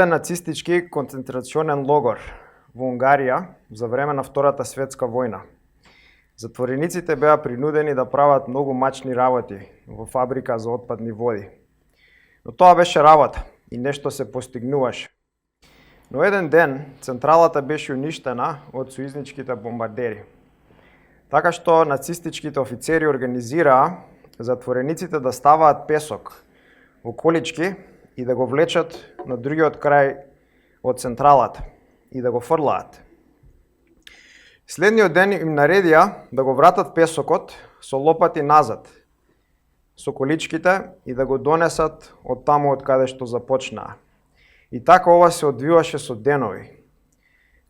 еден нацистички концентрационен логор во Унгарија за време на Втората светска војна. Затворениците беа принудени да прават многу мачни работи во фабрика за отпадни води. Но тоа беше работа и нешто се постигнуваше. Но еден ден централата беше уништена од сојузничките бомбардери. Така што нацистичките офицери организираа затворениците да ставаат песок во колички и да го влечат на другиот крај од централата и да го фрлаат. Следниот ден им наредија да го вратат песокот со лопати назад, со количките и да го донесат од таму од каде што започнаа. И така ова се одвиваше со денови.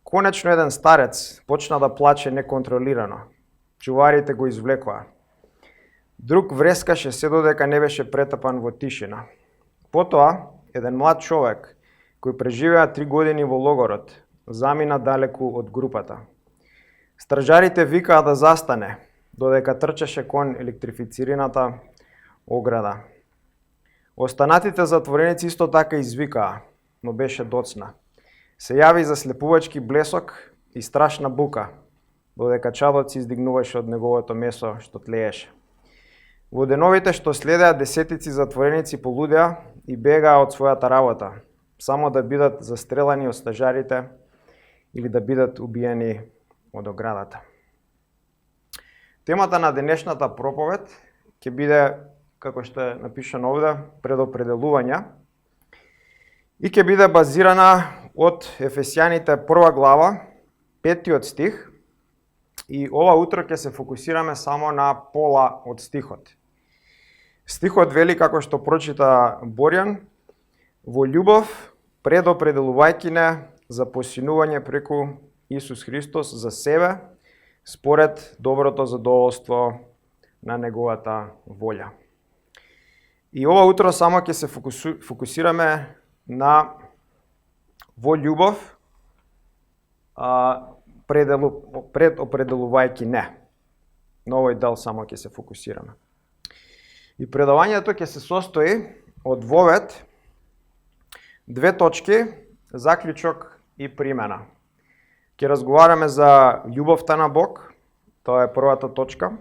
Конечно еден старец почна да плаче неконтролирано. Чуварите го извлекоа. Друг врескаше се додека не беше претапан во тишина. Потоа, еден млад човек, кој преживеа 3 години во логорот, замина далеку од групата. Стражарите викаа да застане, додека трчаше кон електрифицираната ограда. Останатите затвореници исто така извикаа, но беше доцна. Се јави заслепувачки блесок и страшна бука, додека чадот се издигнуваше од неговото месо што тлееше. Во деновите што следеа, десетици затвореници полудеа и бегаа од својата работа, само да бидат застрелани од стажарите или да бидат убиени од оградата. Темата на денешната проповед ќе биде, како што е напишано овде, предопределувања и ќе биде базирана од Ефесијаните 1 глава, 5 стих, и ова утро ќе се фокусираме само на пола од стихот. Стихот вели, како што прочита Борјан, во љубов предопределувајќи не за посинување преку Исус Христос за себе, според доброто задоволство на неговата волја. И ова утро само ќе се фокусираме на во љубов предопределувајќи не. На овој дел само ќе се фокусираме. И предавањето ќе се состои од вовед, 2 точки, заклучок и примена. Ќе разговараме за љубовта на Бог, тоа е првата точка.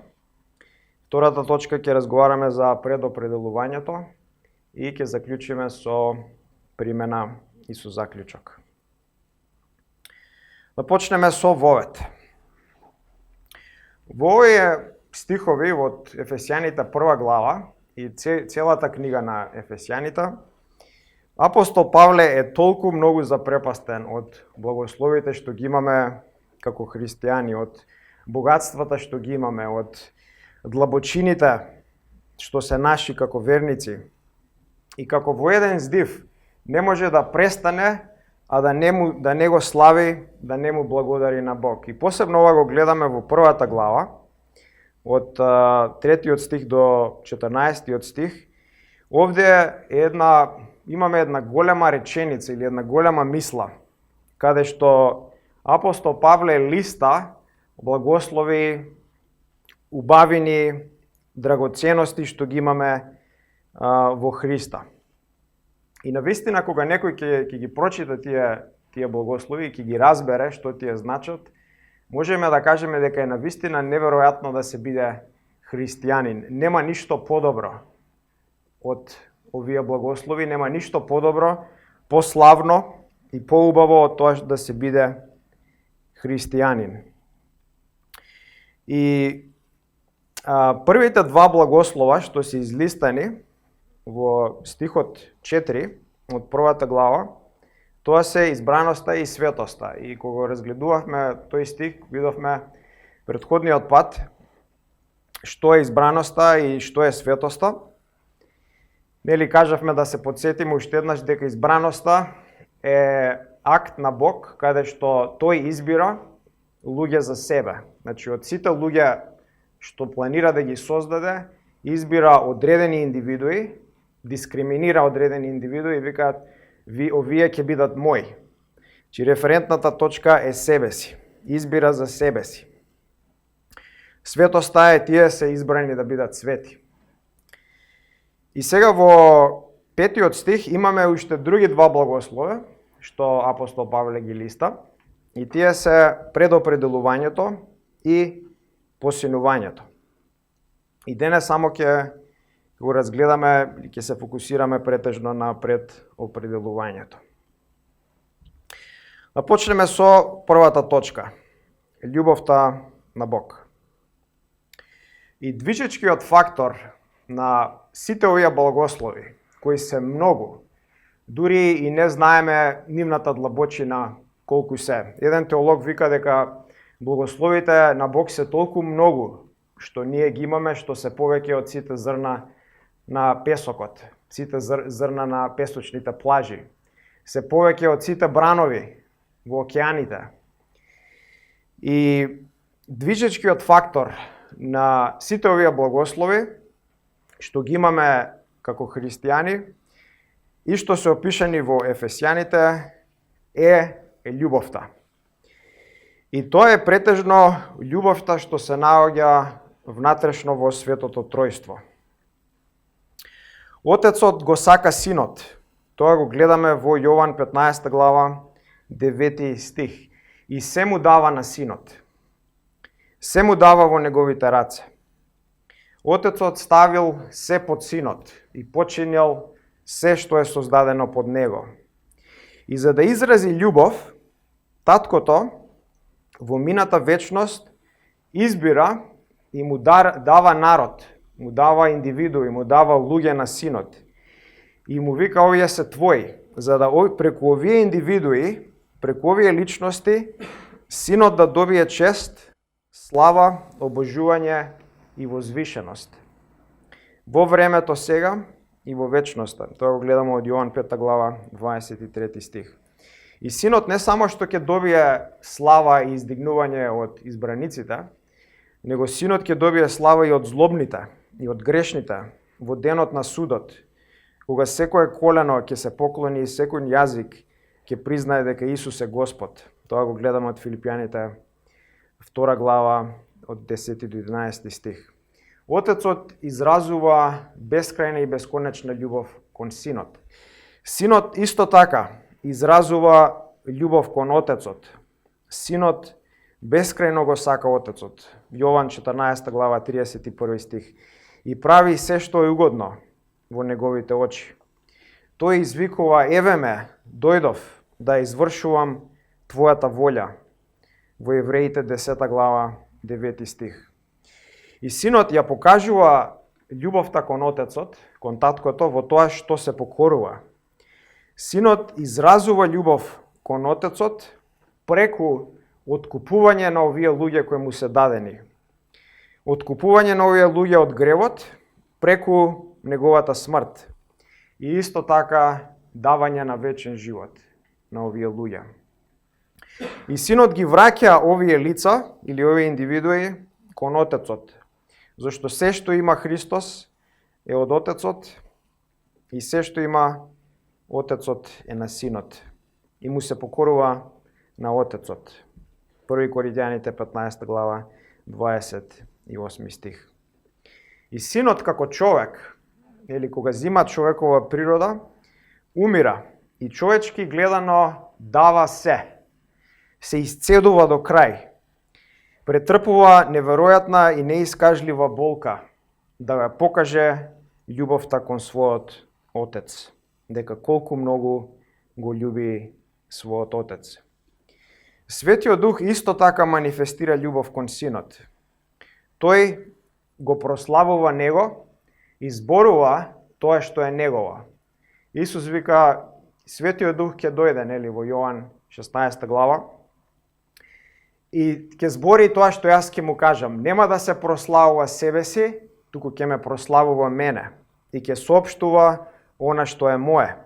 Втората точка ќе разговараме за предопределувањето и ќе заклучиме со примена и со заклучок. Да почнеме со вовед. Во овие стихови од Ефесијаните 1 глава и целата книга на Ефесијаните, апостол Павле е толку многу запрепастен од благословите што ги имаме како христијани, од богатствата што ги имаме, од длабочините што се наши како верници. И како во еден здив не може да престане, а да не го слави, да не му благодари на Бог. И посебно ова го гледаме во 1 глава, од 3 стих до 14 стих. Овде имаме една голема реченица или една голема мисла, каде што апостол Павле листа благослови, убавини, драгоценности што ги имаме во Христа. И навистина кога некој ќе ги прочита тие благослови и ќе ги разбере што тие значат, можеме да кажеме дека е навистина неверојатно да се биде христијанин. Нема ништо подобро од овие благослови, нема ништо подобро, пославно и поубаво од тоа да се биде христијанин. И првите 2 благослова што се излистани во стихот 4 од 1 глава, тоа се избраноста и светоста. И кога разгледувавме тој стих, видовме претходниот пат што е избраноста и што е светоста. Нели кажавме да се подсетиме уште еднаш дека избраноста е акт на Бог каде што тој избира луѓе за себе. Значи од сите луѓе што планира да ги создаде, избира одредени индивидуи, дискриминира одредени индивидуи и викаат овие ќе бидат мои. Чи референтната точка е себе си. Избира за себе си. Светоста е тие се избрани да бидат свети. И сега во 5 стих имаме уште други 2 благослови, што апостол Павле ги листа, и тие се предопределувањето и посинувањето. И денес само ќе го разгледаме и ќе се фокусираме претежно на предопределувањето. Да почнеме со првата точка. Љубовта на Бог. И движечкиот фактор на сите овие благослови, кои се многу, дури и не знаеме нивната длабочина колку се. Еден теолог вика дека благословите на Бог се толку многу, што ние ги имаме, што се повеќе од сите зрна на песокот, сите зрна на песочните плажи, се повеќе од сите бранови во океаните. И движечкиот фактор на сите овие благослови, што ги имаме како христијани и што се опишани во Ефесјаните, е љубовта. И тоа е претежно љубовта што се наоѓа внатрешно во Светото Тројство. Отецот го сака синот. Тоа го гледаме во Јован 15 глава 9 стих. И се му дава на синот. Се му дава во неговите раце. Отецот ставил се под синот и починил се што е создадено под него. И за да изрази љубов, таткото во мината вечност избира и му дава народ, му дава индивидуи, му дава луѓе на синот. И му вика, овие се твои, за да преку овие индивидуи, преку овие личности, синот да добие чест, слава, обожување и возвишеност. Во времето сега и во вечноста. Тоа го гледаме од Јован 5 глава 23 стих. И синот не само што ќе добие слава и издигнување од избраниците, него синот ќе добие слава и од злобните, и од грешните, во денот на судот, кога секое колено ќе се поклони и секој јазик ќе признае дека Исус е Господ. Тоа го гледаме од Филипјаните 2 глава од 10 до 11 стих. Отецот изразува бескрајна и бесконечна љубов кон синот. Синот исто така изразува љубов кон отецот. Синот бескрајно го сака отецот. Јован 14 глава 31 стих. И прави се што е угодно во неговите очи. Тој извикува, еве ме, дојдов да извршувам твојата волја. Во Евреите 10 глава 9 стих. И синот ја покажува љубовта кон отецот, кон таткото, во тоа што се покорува. Синот изразува љубов кон отецот преку откупување на овие луѓе кои му се дадени. Откупување на овие луѓе од гревот преку неговата смрт. И исто така давање на вечен живот на овие луѓе. И синот ги враќа овие лица или овие индивидуи кон отецот. Зашто се што има Христос е од отецот и се што има отецот е на синот. И му се покорува на отецот. 1 Коринјаните 15 глава 28 стих. И синот како човек, или кога зима човекова природа, умира и човечки гледано дава се исцедува до крај. Претрпува неверојатна и неискажлива болка да ја покаже љубовта кон својот отец, дека колку многу го љуби својот отец. Светиот Дух исто така манифестира љубов кон синот. Тој го прославува него и зборува тоа што е негово. Исус вика, Светиот Дух ќе дојде, нели, во Јован 16 глава, и ќе збори тоа што јас ќе му кажам. Нема да се прославува себе си, туку ќе ме прославува мене и ќе соопштува она што е мое.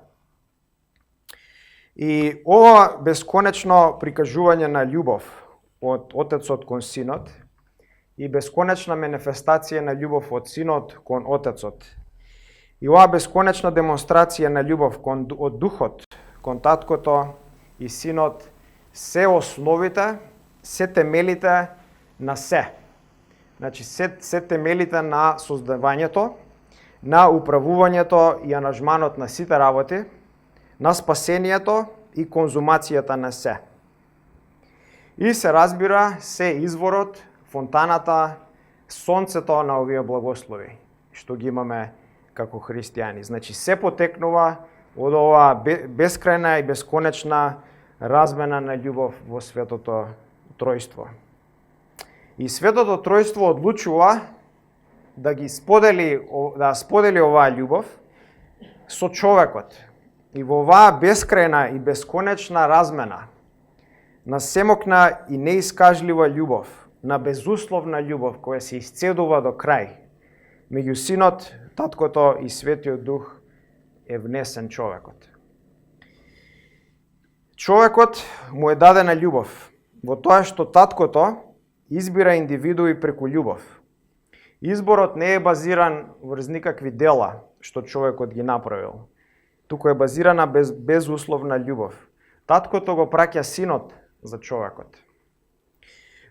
И ова бесконечно прикажување на љубов од отецот кон синот и бесконечна манифестација на љубов од синот кон отецот. И ова бесконечна демонстрација на љубов од духот кон таткото и синот се основите, се темелите на се. Значи, се темелите на создавањето, на управувањето и анажманот на сите работи, на спасението и конзумацијата на се. И се разбира се изворот, фонтаната, сонцето на овие благослови, што ги имаме како христијани. Значи се потекнува од оваа бескрајна и бесконечна размена на љубов во Светото Тројство. И Светото Тројство одлучува да сподели оваа љубов со човекот. И во оваа бескрајна и бесконечна размена на семокна и неискажлива љубов, на безусловна љубов која се исцедува до крај, меѓу Синот, Таткото и Светиот Дух е внесен човекот. Човекот му е дадена љубов, во тоа што Таткото избира индивидуи преку љубов. Изборот не е базиран врз никакви дела што човекот ги направил, туку е базирана безусловна љубов. Таткото го праќа Синот за човекот.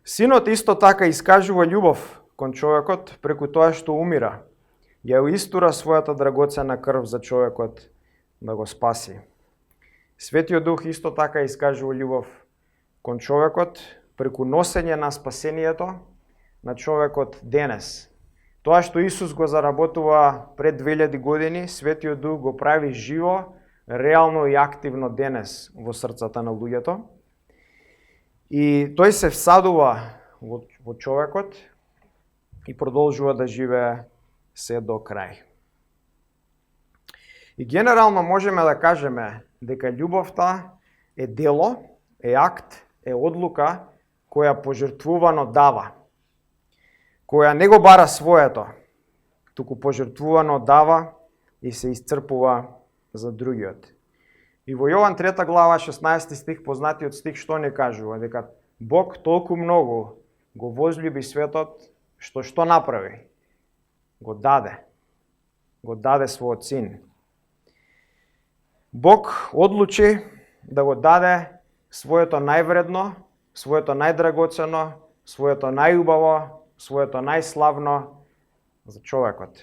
Синот исто така искажува љубов кон човекот преку тоа што умира, ја истура својата драгоцена крв за човекот да го спаси. Светиот Дух исто така искажува љубов кон човекот преку носење на спасението на човекот денес. Тоа што Исус го заработува пред 2000 години, Светиот Дух го прави живо, реално и активно денес во срцата на луѓето. И тој се всадува во човекот и продолжува да живее се до крај. И генерално можеме да кажеме дека љубовта е дело, е акт, е одлука која пожртвувано дава, која не го бара своето, туку пожртвувано дава и се исцрпува за другиот. И во Јован 3 глава 16 стих, познатиот стих, што не кажува? Дека Бог толку многу го возлюби светот, што направи? Го даде. Го даде својот Син. Бог одлучи да го даде своето највредно, своето најдрагоцено, своето најубаво, своето најславно за човекот.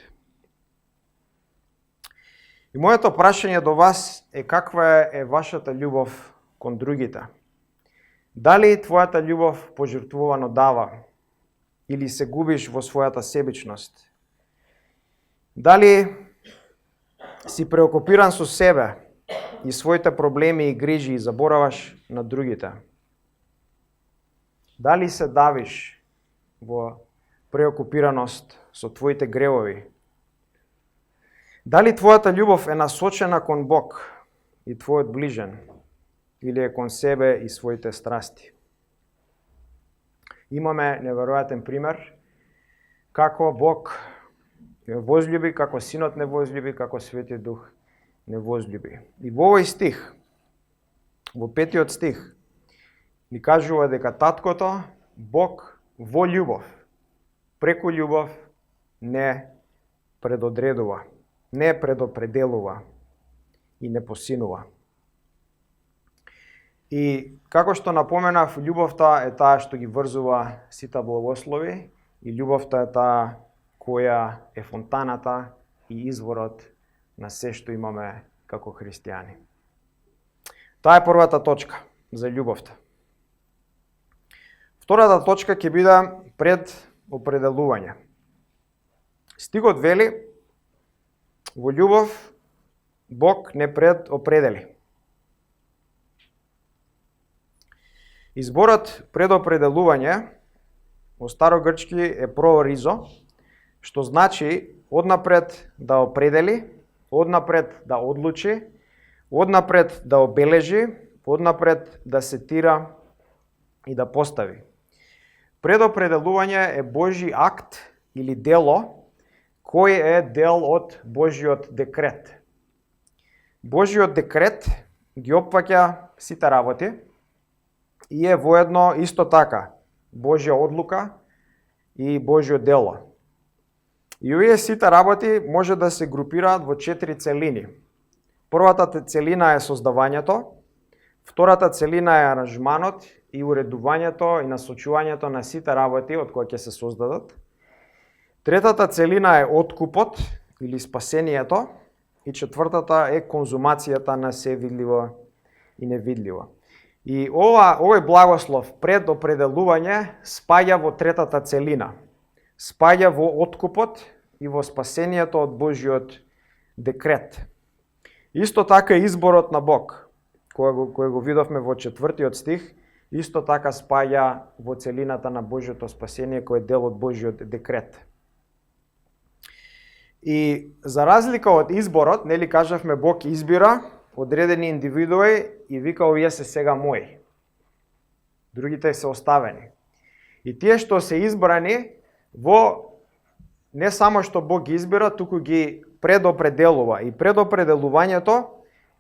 И моето прашање до вас е каква е вашата љубов кон другите? Дали твојата љубов пожртвувано дава или се губиш во својата себичност? Дали си преокупиран со себе и своите проблеми и грижи и забораваш на другите? Дали се давиш во преокупираност со твоите гревови? Дали твојата љубов е насочена кон Бог и твојот ближен или е кон себе и своите страсти? Имаме неверојатен пример како Бог не возлюби, како Синот не возлюби, како Светиот Дух не возлюби. И во овој стих, во 5 стих, ни кажува дека Таткото, Бог во љубов, преку љубов не предодредува, не предопределува и не посинува. И како што напоменав, љубовта е таа што ги врзува сите благослови и љубовта е таа која е фонтаната и изворот на се што имаме како христијани. Таа е првата точка за љубовта. Втората точка ќе биде предопределување. Стигот вели, во љубов Бог не предопредели. Изборот предопределување во старогрчки е прооризо, што значи однапред да определи, однапред да одлучи, однапред да обележи, однапред да сетира и да постави. Предопределување е Божи акт или дело, кој е дел од Божиот декрет. Божиот декрет ги опфаќа сите работи и е воедно исто така Божја одлука и Божјо дело. И овие сите работи може да се групираат во 4 целини. Првата целина е создавањето, втората целина е аранжманот и уредувањето и насочувањето на сите работи од кои ќе се создадат. Третата целина е откупот или спасението и четвртата е конзумацијата на се видливо и невидливо. И овој благослов предопределување спаѓа во третата целина. Спаѓа во откупот и во спасението од Божјиот декрет. Исто така изборот на Бог, кој го видовме во 4 стих, исто така спаѓа во целината на Божјото спасение, кој е дел од Божјиот декрет. И за разлика од изборот, нели кажавме Бог избира одредени индивидуи и вика овие се сега мои. Другите се оставени. И тие што се избрани не само што Бог ги избира, туку ги предопределува. И предопределувањето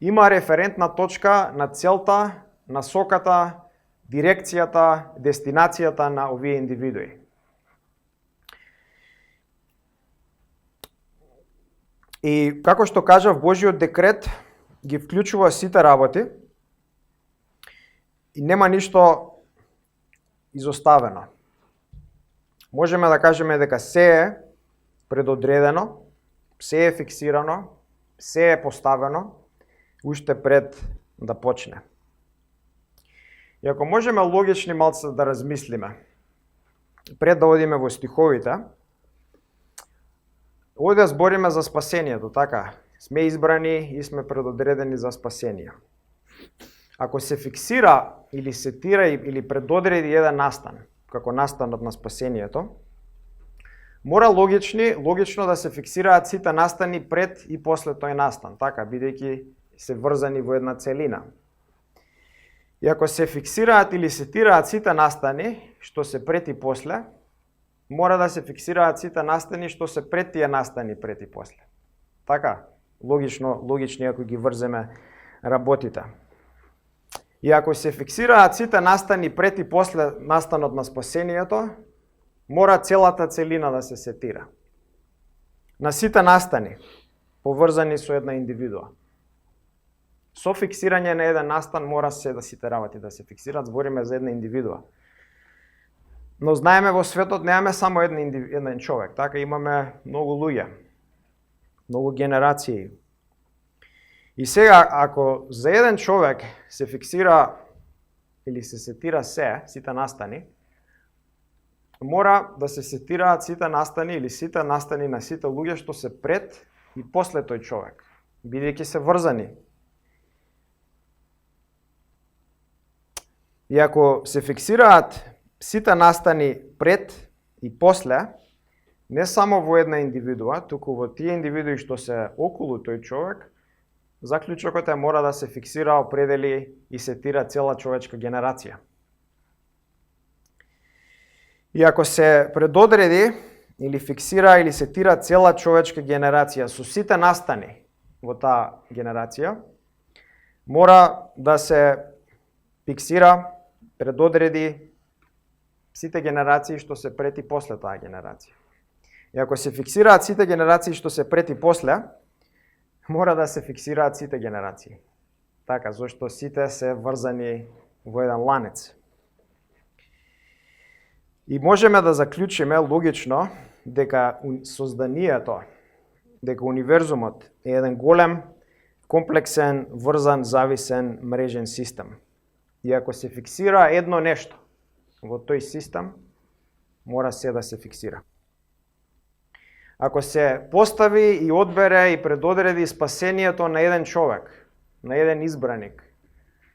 има референтна точка на целта, насоката, дирекцијата, дестинацијата на овие индивидуи. И како што кажав, Божјиот декрет ги вклучува сите работи и нема ништо изоставено. Можеме да кажеме дека се е предодредено, се е фиксирано, се е поставено, уште пред да почне. И ако можеме логични малце да размислиме, пред да одиме во стиховите, овде збориме за спасението, така? Сме избрани и сме предодредени за спасение. Ако се фиксира или сетира или предодреди еден настан, како настанот на спасението, мора логично да се фиксираат сите настани пред и после тој настан, така, бидејќи се врзани во една целина. И ако се фиксираат или сетираат сите настани, што се пред и после, мора да се фиксираат сите настани што се пред тие настани пред и после. Така, логични ако ги врземе работите. И ако се фиксираат сите настани пред и после настанот на спасението, мора целата целина да се сетира. На сите настани, поврзани со една индивидуа. Со фиксирање на еден настан мора се да сите работи да се фиксираат, збориме за една индивидуа. Но знаеме во светот немаме само еден човек, така имаме многу луѓе, многу генерации. И сега, ако за еден човек се фиксира или се сетира сите настани, мора да се сетираат сите настани или сите настани на сите луѓе што се пред и после тој човек, бидејќи се врзани. И ако се фиксираат сите настани пред и после, не само во една индивидуа, туку во тие индивидуи што се околу тој човек, заклучокот е мора да се фиксира, определи и сетира цела човечка генерација. И ако се предодреди или фиксира или сетира цела човечка генерација со сите настани во таа генерација, мора да се фиксира, предодреди сите генерации што се пред и после таа генерација. И ако се фиксираат сите генерации што се пред и после, мора да се фиксираат сите генерации. Така, зашто сите се врзани во еден ланец. И можеме да заклучиме логично дека созданието, дека универзумот е еден голем, комплексен, врзан, зависен, мрежен систем. И ако се фиксира едно нешто во тој систем, мора се да се фиксира. Ако се постави и одбере и предодреди спасението на еден човек, на еден избраник,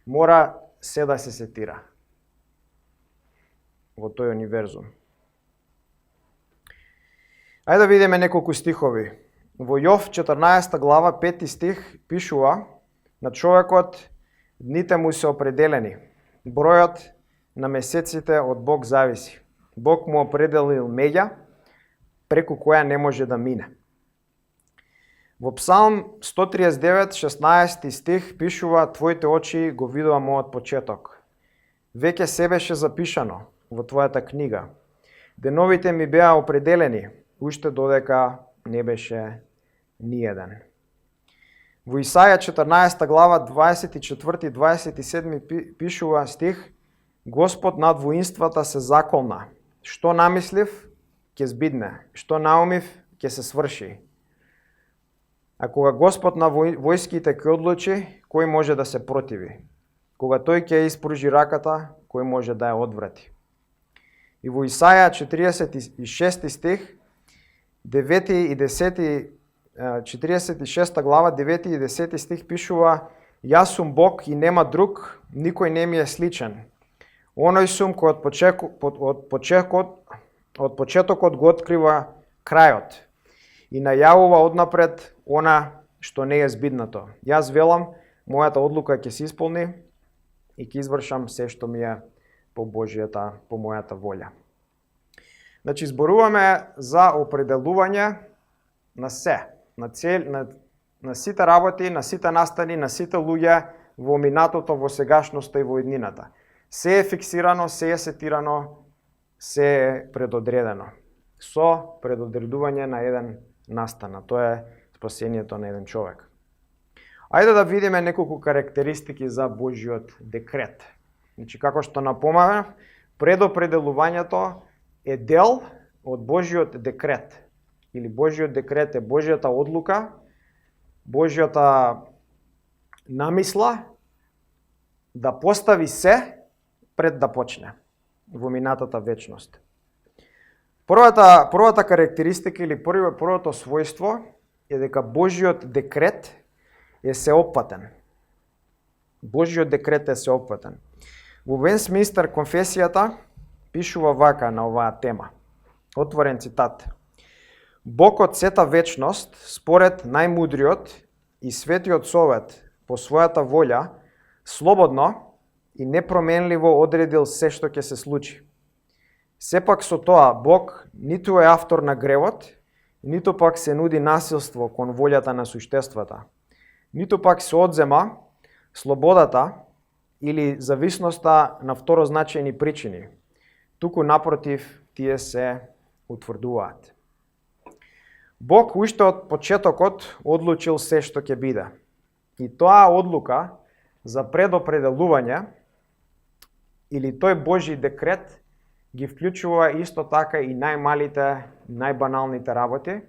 мора се да се сетира во тој универзум. Ајде да видиме неколку стихови. Во Јов 14 глава 5 стих пишува на човекот дните му се определени. Бројот на месеците од Бог зависи. Бог му определил меѓа преку која не може да мине. Во Псалм 139, 16 стих пишува: Твоите очи го видува мојот почеток. Веќе се беше запишано во твојата книга. Деновите ми беа определени, уште додека не беше ниеден. Во Исаја 14 глава 24-27 пишува стих: Господ над воинствата се заколна. Што намислив, ќе збидне. Што наумив, ќе се сврши. А кога Господ на војските ќе одлучи, кој може да се противи? кога тој ќе испружи раката, кој може да ја одврати. И во Исаја 46 стих, 9 и 10, 46 глава, 9 и 10 стих пишува: Јас сум Бог и нема друг, никој не ми е сличен. Оној сум кој од почетокот го открива крајот и најавува однапред она што не е збиднато. Јас велам, мојата одлука ќе се исполни и ќе извршам се што ми е по мојата волја. Значи, зборуваме за определување на се, на сите работи, на сите настани, на сите луѓе во минатото, во сегашноста и во иднината. Се е фиксирано, се е сетирано, се е предодредено. Со предодредување на еден настана. Тоа е спасението на еден човек. Ајде да видиме неколку карактеристики за Божјиот декрет. Значи, како што напоменав, предопределувањето е дел од Божјиот декрет. Или Божјиот декрет е Божјата одлука, Божјата намисла да постави се пред да почне во минатата вечност. Првата карактеристика или првото својство е дека Божјиот декрет е сеопфатен. Божјиот декрет е сеопфатен. Во Вестминстер конфесијата пишува вака на оваа тема. Отворен цитат. Бог од сета вечност, според најмудриот и светиот совет по својата волја, слободно и непроменливо одредил се што ќе се случи. Сепак со тоа Бог ниту е автор на гревот, ниту пак се нуди насилство кон волјата на суштествата, ниту пак се одзема слободата или зависноста на второзначајни причини. Туку напротив, тие се утврдуваат. Бог уште од почетокот одлучил се што ќе биде. И тоа одлука за предопределување или тој Божји декрет ги вклучува исто така и најмалите, најбаналните работи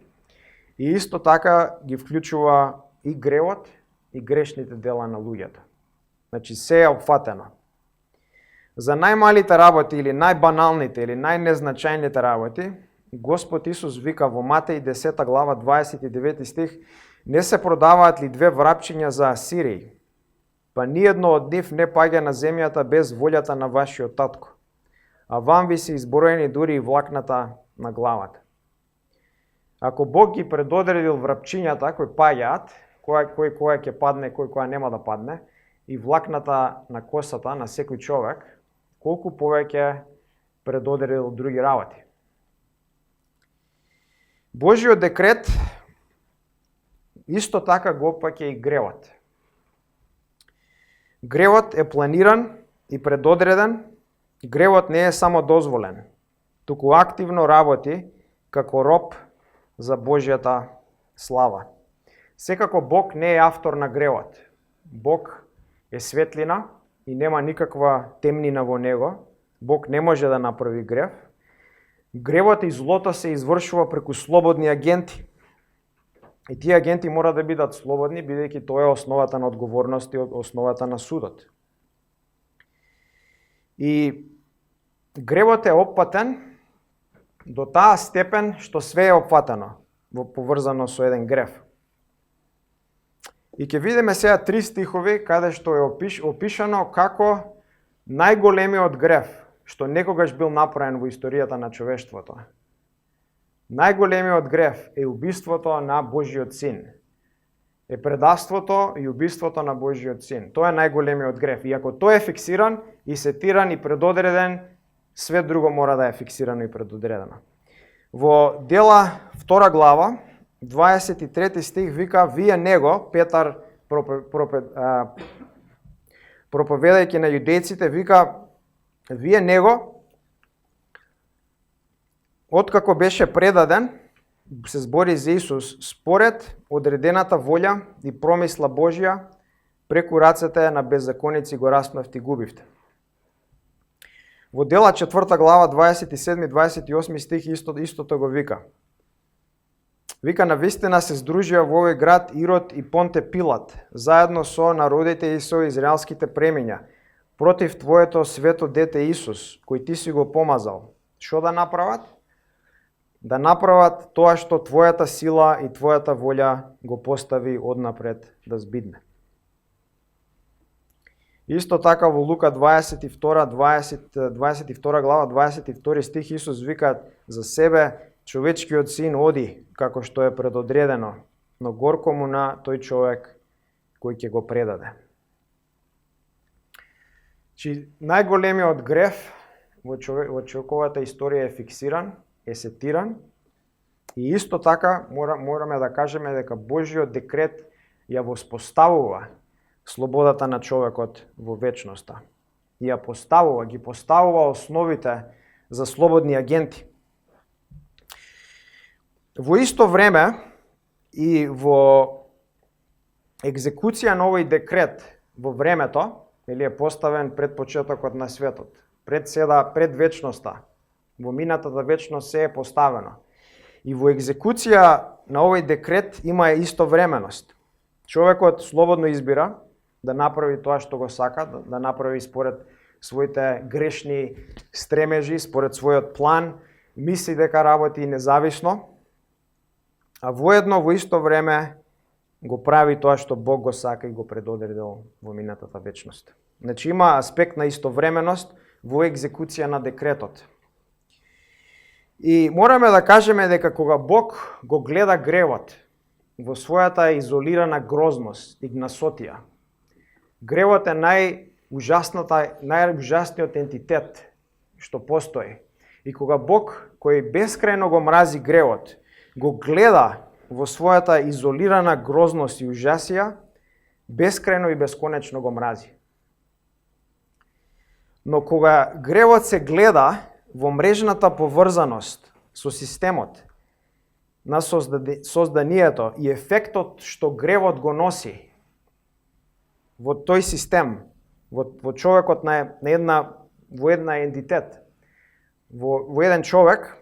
и исто така ги вклучува и гревот и грешните дела на луѓето. Значи се е опфатено. За најмалите работи или најбаналните или најнезначајните работи, Господ Исус вика во Матеј 10 глава 29 стих: не се продаваат ли две врапчиња за Асирии? Па ниедно од нив не паѓа на земјата без волјата на вашиот татко. А вам ви се изброени дури и влакната на главата. Ако Бог ги предодредил врапчињата кои паѓаат, која ќе падне, која нема да падне, и влакната на косата на секој човек, колку повеќе предодредил други работи. Божјиот декрет исто така го опфаќа и гревот. Гревот е планиран и предодреден. Гревот не е само дозволен, туку активно работи како роб за Божјата слава. Секако Бог не е автор на гревот. Бог е светлина и нема никаква темнина во него. Бог не може да направи грев. Гревот и злото се извршува преку слободни агенти. И тие агенти мора да бидат слободни, бидејќи тоа е основата на одговорност и основата на судот. И гревот е опфатен до таа степен што све е опфатено поврзано со еден грев. И ќе видиме сега 3 стихови каде што е опишано како најголемиот грев што некогаш бил направен во историјата на човештвото. Најголемиот грев е убиството на Божјиот син. Е предавството и убиството на Божјиот син. Тоа е најголемиот грев. И ако тој е фиксиран и сетиран и предодреден, све друго мора да е фиксирано и предодредено. Во Дела 2 глава, 23 стих вика: вие него, Петар проповедајќи на јудејците, вика: вие него, откако беше предаден, се збори за Исус, според одредената волја и промисла Божја, преку рацете на беззаконици го распнавте и губивте. Во Дела 4 глава 27-28 стих истото го вика. Вика: навистина се здружија во овој град Ирод и Понте Пилат, заедно со народите и со израелските племиња, против твоето свето дете Исус, кој ти си го помазал. Што да направат? Да направат тоа што твојата сила и твојата волја го постави однапред да збидне. Исто така во Лука 22 глава 22 стих Исус вика за себе: човечкиот син оди како што е предодредено, но горко му на тој човек кој ќе го предаде. Најголемиот греф во човековата историја е фиксиран, е сетиран, и исто така мораме да кажеме дека Божиот декрет ја воспоставува слободата на човекот во вечноста. И ја ги поставува основите за слободни агенти. Во исто време и во екзекуција на овој декрет во времето, или е поставен пред почетокот на светот, пред вечноста, во минатата вечност се е поставено. И во екзекуција на овој декрет има истовременост. Човекот слободно избира да направи тоа што го сака, да направи според своите грешни стремежи, според својот план, мисли дека работи независно, а воедно во исто време го прави тоа што Бог го сака и го предодредил во минатата вечност. Значи има аспект на истовременост во екзекуција на декретот. И мораме да кажеме дека кога Бог го гледа гревот во својата изолирана грозност и гнасотија, гревот е најужасниот ентитет што постои. И кога Бог, кој бескрајно го мрази гревот, го гледа во својата изолирана грозност и ужасија, бескрајно и бесконечно го мрази. Но кога гревот се гледа во мрежната поврзаност со системот на созданието и ефектот што гревот го носи во тој систем, во човекот во една ентитет, во еден човек,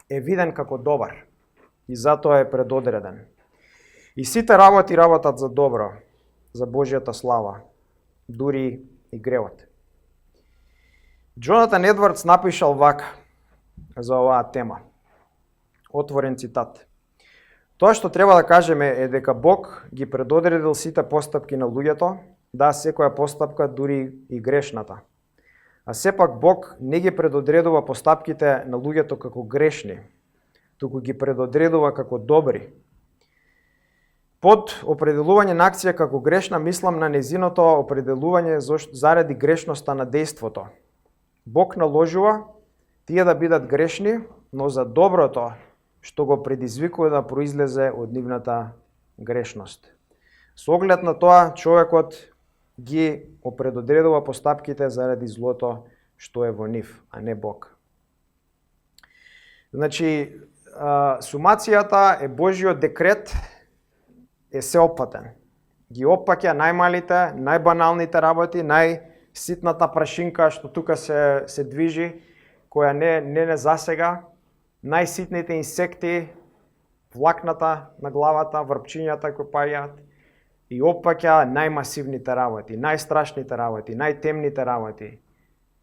е виден како добар и затоа е предодреден. И сите работи работат за добро, за Божјата слава, дури и гревот. Джонатан Едвардс напишал вака за оваа тема. Отворен цитат. Тоа што треба да кажеме е дека Бог ги предодредил сите постапки на луѓето, да, секоја постапка, дури и грешната. А сепак Бог не ги предодредува постапките на луѓето како грешни, туку ги предодредува како добри. Под определување на акција како грешна мислам на незиното определување заради грешноста на дејството. Бог наложува тие да бидат грешни, но за доброто што го предизвикува да произлезе од нивната грешност. Со оглед на тоа, човекот ги опредодредува постапките заради злото што е во нив, а не Бог. Значи, сумацијата е Божјиот декрет е сеопфатен. Ги опаќа најмалите, најбаналните работи, најситната прашинка што тука се движи, која не засега, најситните инсекти, влакната на главата, врпчињата кои паѓаат, и опаќа најмасивните работи, најстрашните работи, најтемните работи,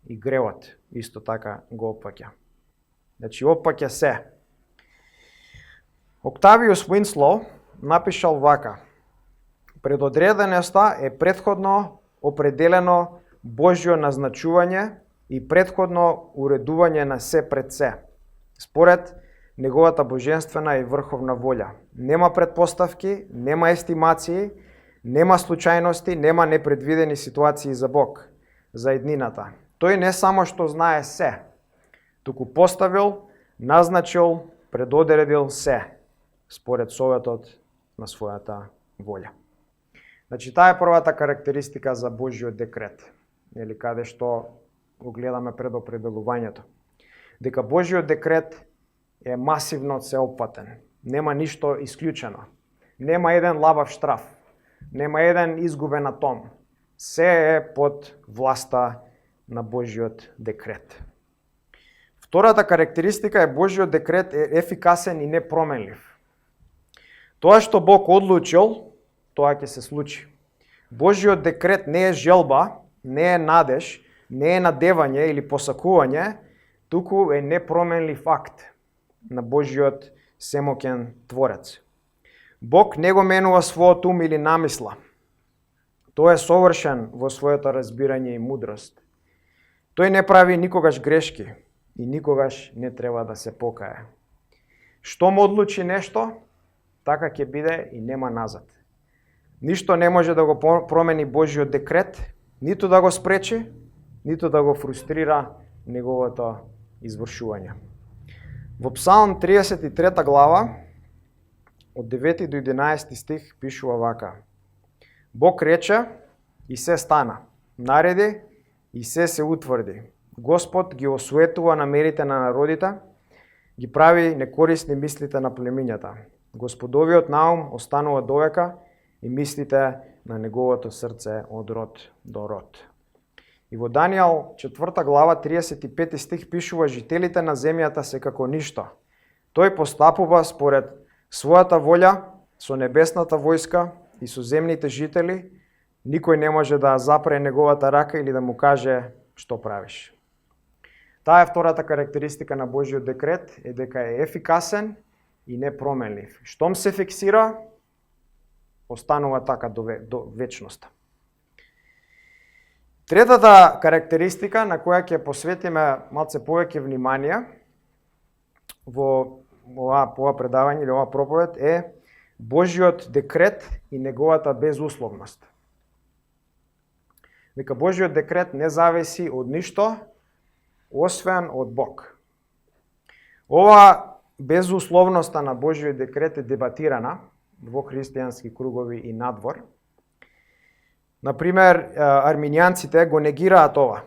и гревот исто така го опаќа. Значи опаќа се. Октавиус Уинслоу напишал вака: предодреденоста е претходно определено Божјо назначување и претходно уредување на се пред се, според неговата божествена и врховна волја. Нема предпоставки, нема естимации, нема случајности, нема непредвидени ситуации за Бог, за еднината. Тој не само што знае се, туку поставил, назначил, предодредил се, според советот на својата волја. Значи, таа е првата карактеристика за Божјиот декрет, или каде што го гледаме предопределувањето. Дека Божјиот декрет е масивно сеопфатен, нема ништо исклучено, нема еден лабав штраф, нема еден изгубен атом. Се е под власта на Божјиот декрет. Втората карактеристика е Божјиот декрет е ефикасен и непроменлив. Тоа што Бог одлучил, тоа ќе се случи. Божјиот декрет не е желба не е надеж, не е надевање или посакување, туку е непроменлив факт на Божјиот семоќен Творец. Бог не го менува својот ум или намисла. Тој е совршен во своето разбирање и мудрост. Тој не прави никогаш грешки и никогаш не треба да се покае. Што му одлучи нешто, така ќе биде и нема назад. Ништо не може да го промени Божјиот декрет, ниту да го спречи, ниту да го фрустрира неговото извршување. Во Псалм 33 глава, од 9 до 11 стих, пишува вака: Бог рече и се стана, нареди и се утврди. Господ ги осуетува намерите на народите, ги прави некорисни мислите на племињата. Господовиот наум останува довека и мислите на неговото срце од род до род. И во Данијал 4 глава 35 стих пишува: жителите на земјата се како ништо. Тој постапува според својата волја со небесната војска и со земните жители. Никој не може да запре неговата рака или да му каже што правиш. Таа е втората карактеристика на Божјиот декрет, е дека е ефикасен и непроменлив. Штом се фиксира, останува така до вечноста. Третата карактеристика на која ќе посветиме малце повеќе внимание во ова предавање или ова проповед е Божјиот декрет и неговата безусловност. Дека Божјиот декрет не зависи од ништо, освен од Бог. Ова безусловноста на Божјиот декрет е дебатирана во христијански кругови и надвор. Например, арминијанците го негираат ова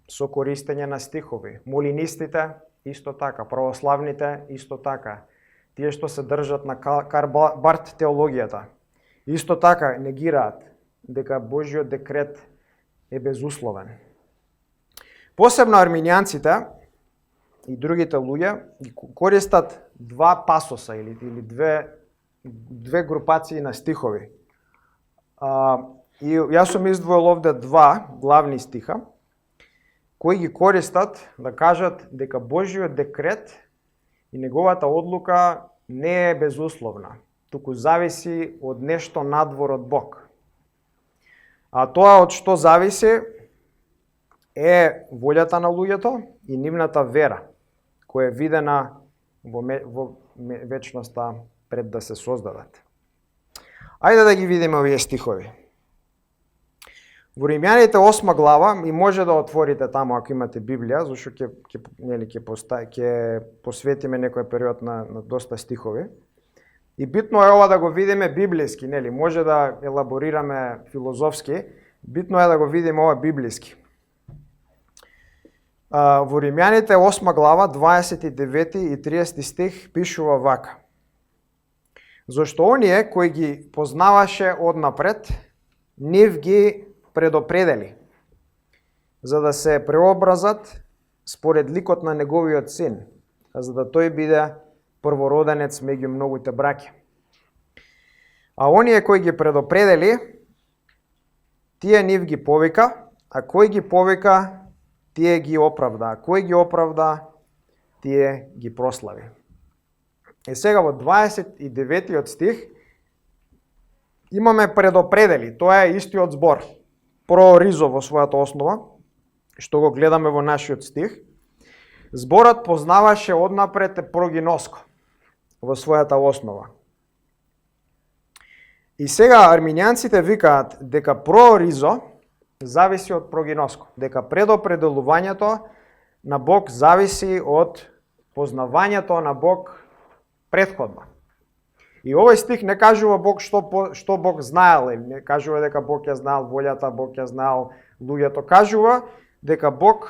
со користење на стихови. Молинистите исто така, православните исто така. Тие што се држат на Карл-Барт теологијата исто така негираат дека Божјиот декрет е безусловен. Посебно арминијанците и другите луѓе ги користат два пасоса или две групации на стихови. И јас сум издвоил овде два главни стиха кои ги користат да кажат дека Божјиот декрет и неговата одлука не е безусловна, туку зависи од нешто надвор од Бог. А тоа од што зависи е волјата на луѓето и нивната вера, која е видена во вечноста пред да се создадат. Ајде да ги видиме овие стихови. Во Римјаните 8 глава, и може да отворите таму ако имате Библија, зашто ќе посветиме некој период на доста стихови. И битно е ова да го видиме библиски, нели? Може да елаборираме филозофски, битно е да го видиме ова библиски. Во Римјаните 8 глава, 29 и 30 стих пишува вака: Зошто оние кои ги познаваше однапред, нив ги предопредели, за да се преобразат според ликот на неговиот син, за да тој биде првороденец меѓу многуте браќа. А оние кои ги предопредели, тие нив ги повика, а кој ги повика, тие ги оправда, а кој ги оправда, тие ги прослави. И сега во 29 стих имаме предопредели, тоа е истиот збор. Прооризо во својата основа, што го гледаме во нашиот стих. Зборот познаваше однапред прогиноско во својата основа. И сега арминијанците викаат дека прооризо зависи од прогиноско, дека предопределувањето на Бог зависи од познавањето на Бог претходно. И овој стих не кажува Бог што Бог знаел, не кажува дека Бог ја знаел волјата, Бог ја знаел луѓето, кажува дека Бог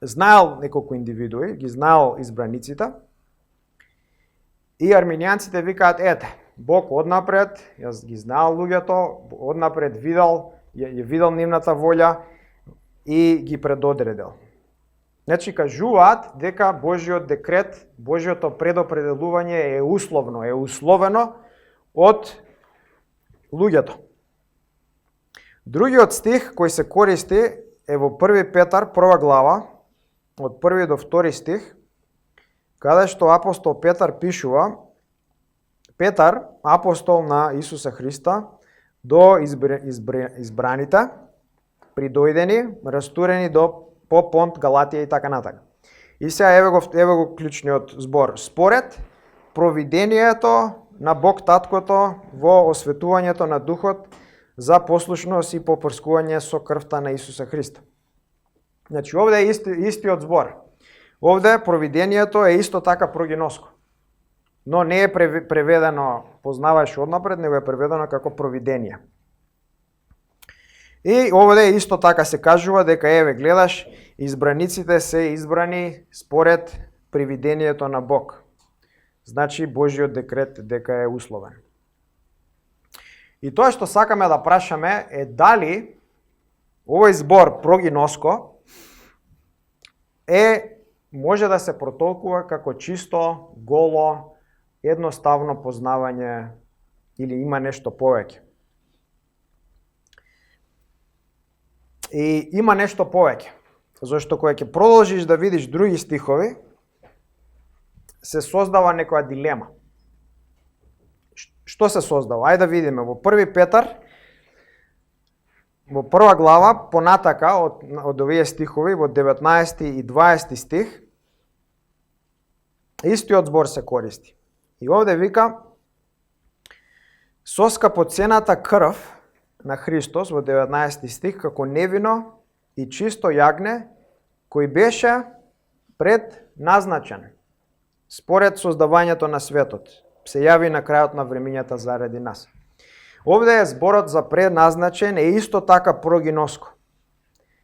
знаел неколку индивидуи, ги знаел избраниците. И арминијанците викаат: ете, Бог однапред јас ги знаел луѓето, однапред ја видел нивната волја и ги предодредил. Значи кажуваат дека Божјиот декрет, Божјото предопределување е условно, е условено од луѓето. Другиот стих кој се користи е во 1 Петар, 1 глава, од 1 до 2 стих, каде што апостол Петар пишува: Петар, апостол на Исуса Христа, до избраните, придојдени, растурени по Понт, Галатија и така натака. И сега еве го клучниот збор. Според провидението на Бог Таткото во осветувањето на Духот за послушност и попрскување со крвта на Исуса Христа. Значи, овде е истиот збор. Овде провидението е исто така прогиноско. Но не е преведено познаваш однапред, него е преведено како провидение. И овде исто така се кажува дека еве гледаш, избраниците се избрани според привидението на Бог. Значи Божиот декрет дека е условен. И тоа што сакаме да прашаме е дали овој збор прогиноско може да се протолкува како чисто, голо, едноставно познавање или има нешто повеќе. И има нешто повеќе, зашто кога ќе продолжиш да видиш други стихови, се создава некоја дилема. Што се создава? Ајде да видиме во 1 Петар, во 1 глава, понатака од овие стихови, во 19 и 20 стих, истиот збор се користи. И овде вика: со скапоцената крв на Христос, во 19 стих, како невино и чисто јагне, кој беше предназначен според создавањето на светот, се јави на крајот на времињата заради нас. Овде е зборот за предназначен е исто така прогиноско,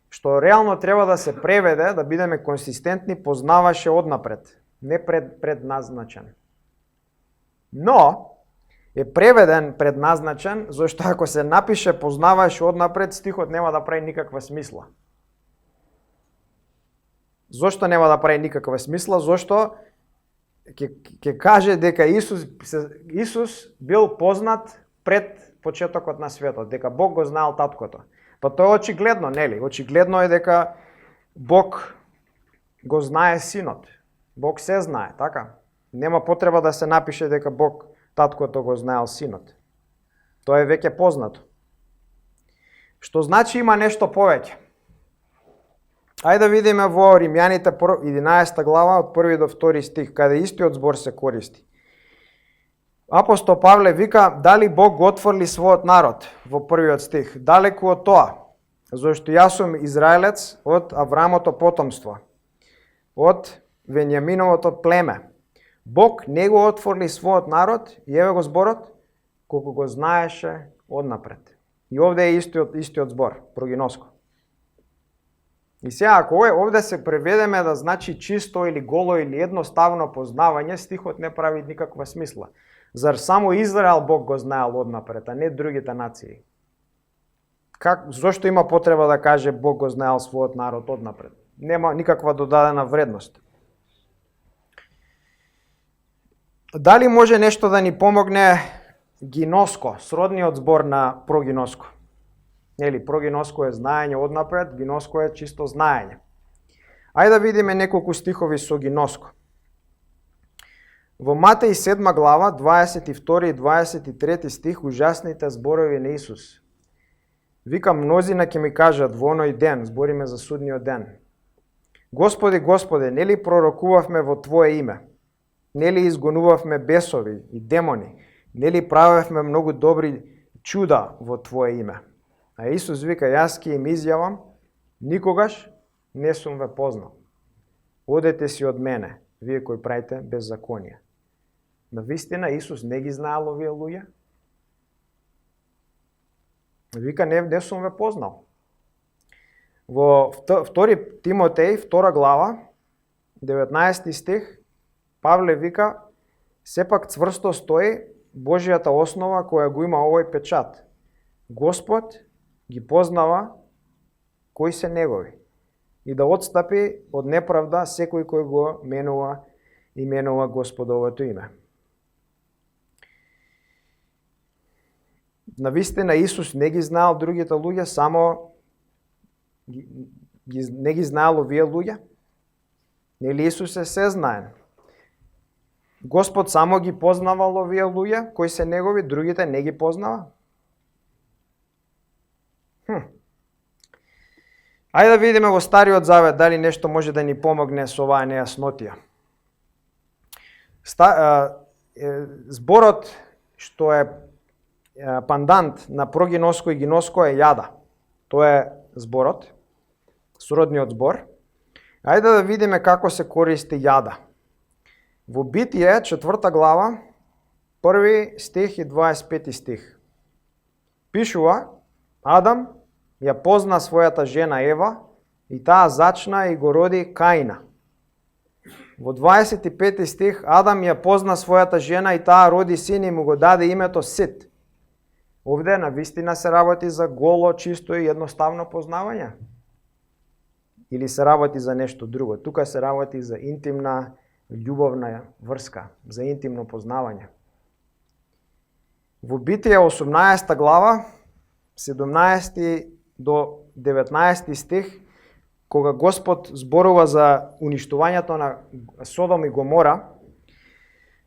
што реално треба да се преведе, да бидеме консистентни, познаваше однапред, не предназначен. Но е преведен предназначен, зашто ако се напише познаваш однапред, стихот нема да прави никаква смисла. Зошто нема да прави никаква смисла? Зошто ќе каже дека Исус бил познат пред почетокот на светот, дека Бог го знаел таткото. Па тоа е очигледно, нели? Очигледно е дека Бог го знае синот. Бог се знае, така? Нема потреба да се напише дека Бог таткото го знаел синот. Тоа е веќе познато. Што значи има нешто повеќе? Ајде да видиме во Римјаните 11 глава од 1 до 2 стих, каде истиот збор се користи. Апостол Павле вика: дали Бог го отфрли својот народ во првиот стих? Далеку од тоа, зашто јас сум израелец од Аврамото потомство, од Венјаминовото племе. Бог не го отфрли својот народ, и еве го зборот, колку го знаеше однапред. И овде е истиот збор, прогиноско. И сега, ако овде се преведеме да значи чисто или голо или едноставно познавање, стихот не прави никаква смисла. Зар само Израел Бог го знаел однапред, а не другите нации? Зошто има потреба да каже Бог го знаел својот народ однапред? Нема никаква додадена вредност. Дали може нешто да ни помогне гиноско, сродниот збор на прогиноско? Нели, прогиноско е знаење однапред, гиноско е чисто знаење. Ајде да видиме неколку стихови со гиноско. Во Матеј 7 глава, 22 и 23 стих, ужасните зборови на Исус. Вика: мнозина ќе ми кажат во оној ден, збориме за судниот ден: Господи, Господи, нели пророкувавме во Твое име? Нели изгонувавме бесови и демони? Нели правевме многу добри чуда во Твое име? А Исус вика: јас ќе им изјавам, никогаш не сум ве познал. Одете си од мене, вие кои правите беззаконие. Навистина Исус не ги знаел овие луѓе? Вика: не сум ве познал. Во 2 Тимотеј, 2 глава, 19 стих, Павле вика: сепак цврсто стои Божијата основа која го има овој печат. Господ ги познава кои се негови и да отстапи од неправда секој кој го именува Господовото име. Навистина Исус не ги знаел другите луѓе, само не ги знаел овие луѓе? Нели Исус е сезнаен? Господ само ги познавал овие луѓе, кои се негови, другите не ги познава? Ајде да видиме во Стариот Завет дали нешто може да ни помогне со оваа нејаснотија. Зборот што е пандант на прогиноско и гиноско е јада. Тоа е зборот, сродниот збор. Ајде да видиме како се користи јада. Во Битие, 4 глава, 1 стих и 25 стих. Пишува, Адам ја позна својата жена Ева и таа зачна и го роди Каина. Во 25 стих, Адам ја позна својата жена и таа роди син и му го даде името Сит. Овде навистина се работи за голо, чисто и едноставно познавање? Или се работи за нешто друго? Тука се работи за интимна, љубовна врска, за интимно познавање. Во Битие 18 глава, 17 до 19 стих, кога Господ зборува за уништувањето на Содом и Гомора,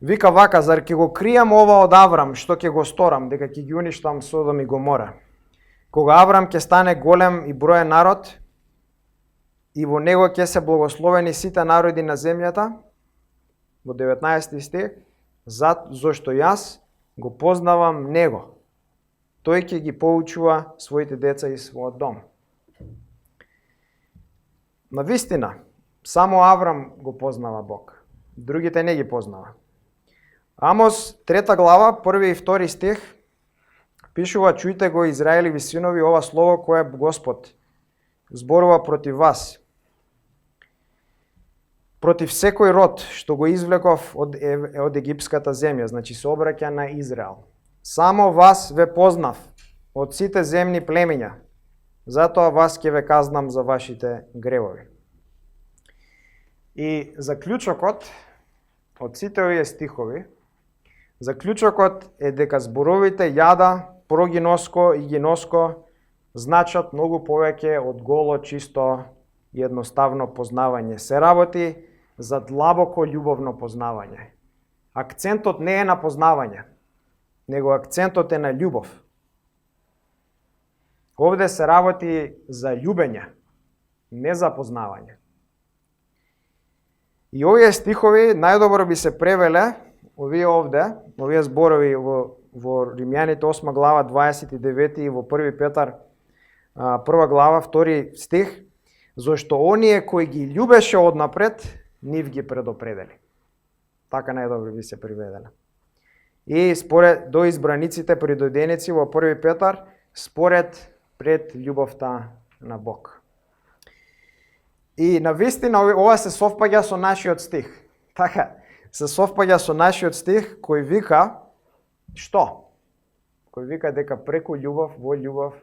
вика вака, зар ќе го кријам ова од Аврам, што ќе го сторам, дека ќе ги уништам Содом и Гомора? Кога Аврам ќе стане голем и броен народ, и во него ќе се благословени сите народи на земјата, во 19 стих, зашто јас го познавам него. Тој ќе ги поучува своите деца и својот дом. Навистина, само Аврам го познава Бог. Другите не ги познава. Амос 3 глава, 1 и 2 стих, пишува, чујте го Израелеви синови ова слово кое Господ зборува против вас. Против секој род што го извлеков од египската земја, значи се обраќа на Израел. Само вас ве познав од сите земни племиња, затоа вас ќе ве казнам за вашите гревови. И заклучокот од сите овие стихови, заклучокот е дека зборовите јада, прогиноско и гиноско значат многу повеќе од голо, чисто и едноставно познавање. Се работи за длабоко љубовно познавање. Акцентот не е на познавање, него акцентот е на љубов. Овде се работи за љубење, не за познавање. И овие стихови најдобро би се превеле, овие зборови во Римјаните 8 глава 29 и во 1 Петар 1 глава 2 стих, зашто оние кои ги љубеше однапред, нив ги предопредели. Така најдобро би се преведеле. И според до избраниците придоденици во 1 Петар, според пред љубовта на Бог. И навистина ова се совпаѓа со нашиот стих. Така, се совпаѓа со нашиот стих кој вика што? Кој вика дека преку љубов, во љубов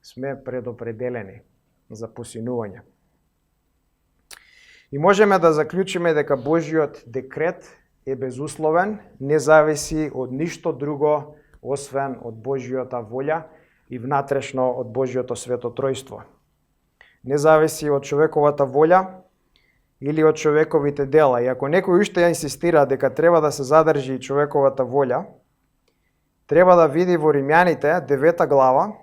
сме предопределени за посинување. И можеме да заклучиме дека Божјиот декрет е безусловен, не зависи од ништо друго освен од Божјата волја и внатрешно од Божјото свето тројство. Не зависи од човековата волја или од човековите дела. И ако некој уште ја инсистира дека треба да се задржи човековата волја, треба да види во Римјаните 9 глава,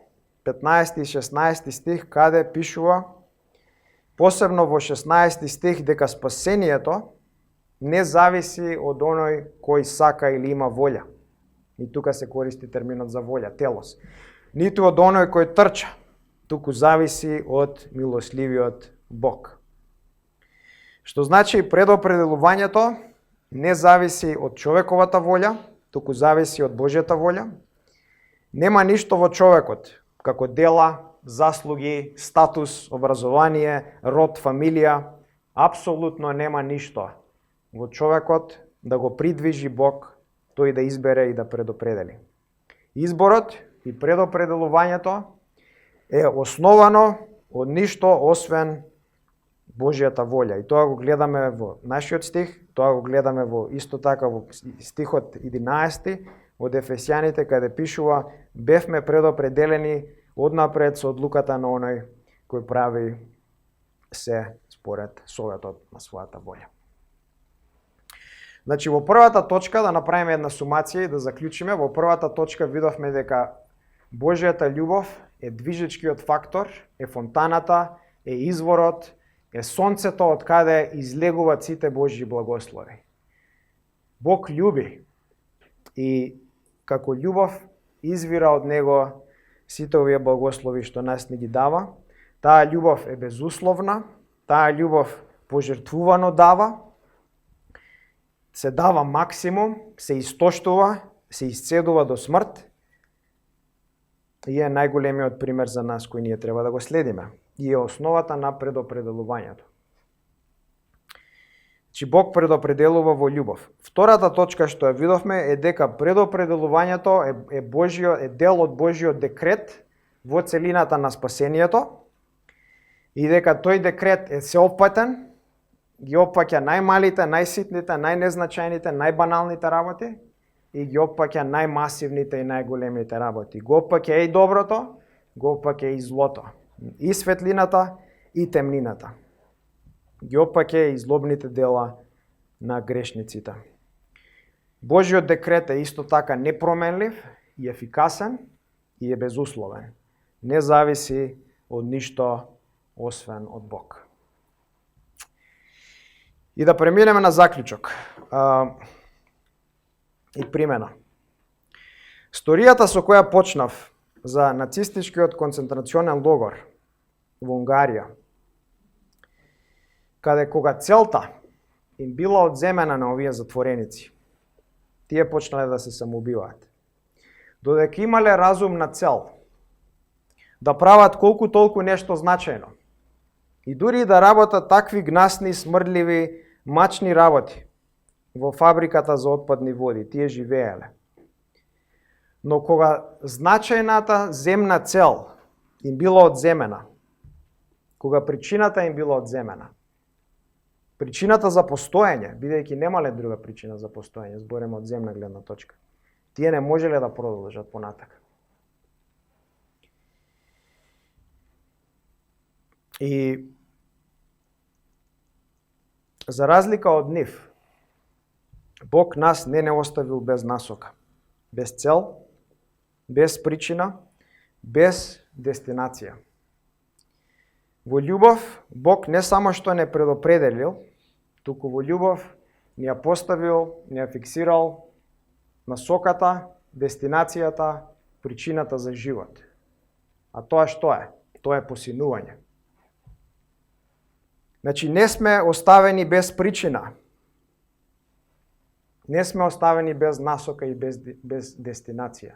15 и 16 стих, каде пишува, посебно во 16 стих, дека спасението не зависи од оној кој сака или има волја. И тука се користи терминот за волја, телос. Ниту од оној кој трча, туку зависи од милосливиот Бог. Што значи предопределувањето не зависи од човековата волја, туку зависи од Божјата волја. Нема ништо во човекот, како дела, заслуги, статус, образование, род, фамилија, апсолутно нема ништо во човекот да го придвижи Бог, тој да избере и да предопредели. Изборот и предопределувањето е основано од ништо освен Божјата волја. И тоа го гледаме во нашиот стих, тоа го гледаме во исто така во стихот 11 од Ефесјаните, каде пишува: бевме предопределени однапред со одлуката на оној кој прави се според советот на својата волја. Значи, во првата точка, да направиме една сумација и да заклучиме, во првата точка видовме дека Божјата љубов е движечкиот фактор, е фонтаната, е изворот, е сонцето од каде излегуваат сите Божји благослови. Бог љуби и како љубов извира од него сите овие благослови што нас ни ги дава. Таа љубов е безусловна, таа љубов пожртвувано дава, се дава максимум, се истоштува, се исцедува до смрт и е најголемиот пример за нас кој ние треба да го следиме. И е основата на предопределувањето. Че Бог предопределува во љубов. Втората точка што ја видовме е дека предопределувањето е дел од Божјиот декрет во целината на спасението и дека тој декрет е сеопфатен, ги опфаќа најмалите, најситните, најнезначајните, најбаналните работи и ги опфаќа најмасивните и најголемите работи. Го опфаќа и доброто, го опфаќа и злото, и светлината и темнината. Ги опфаќа и злобните дела на грешниците. Божјиот декрет е исто така непроменлив и ефикасен и е безусловен. Не зависи од ништо освен од Бог. И да преминеме на заклучок и примена. Сторијата со која почнав за нацистичкиот концентрационен логор во Унгарија, каде кога целта им била одземена на овие затвореници, тие почнале да се самоубиваат. Додека имале разумна цел да прават колку толку нешто значајно и дури да работат такви гнасни, смрдливи, мачни работи во фабриката за отпадни води, тие живееле. Но кога значајната земна цел им била одземена, кога причината им била одземена, причината за постоење, бидејќи немале друга причина за постоење, збориме од земна гледна точка, тие не можеле да продолжат понатака. И за разлика од нив, Бог нас не оставил без насока, без цел, без причина, без дестинација. Во љубов, Бог не само што не предопределил, туку во љубов ни ја поставил, ни ја фиксирал насоката, дестинацијата, причината за живот. А тоа што е? Тоа е посинување. Значи, не сме оставени без причина. Не сме оставени без насока и без дестинација.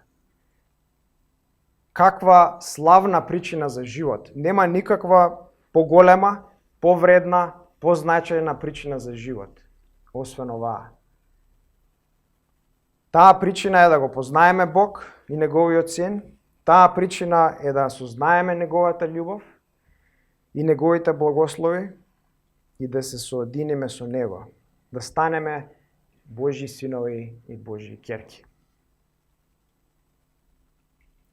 Каква славна причина за живот. Нема никаква поголема, повредна, позначајна причина за живот, освен оваа. Таа причина е да го познаеме Бог и Неговиот Син. Таа причина е да сознаеме Неговата љубов и Неговите благослови и да се соединиме со Него, да станеме Божји синови и Божји ќерки.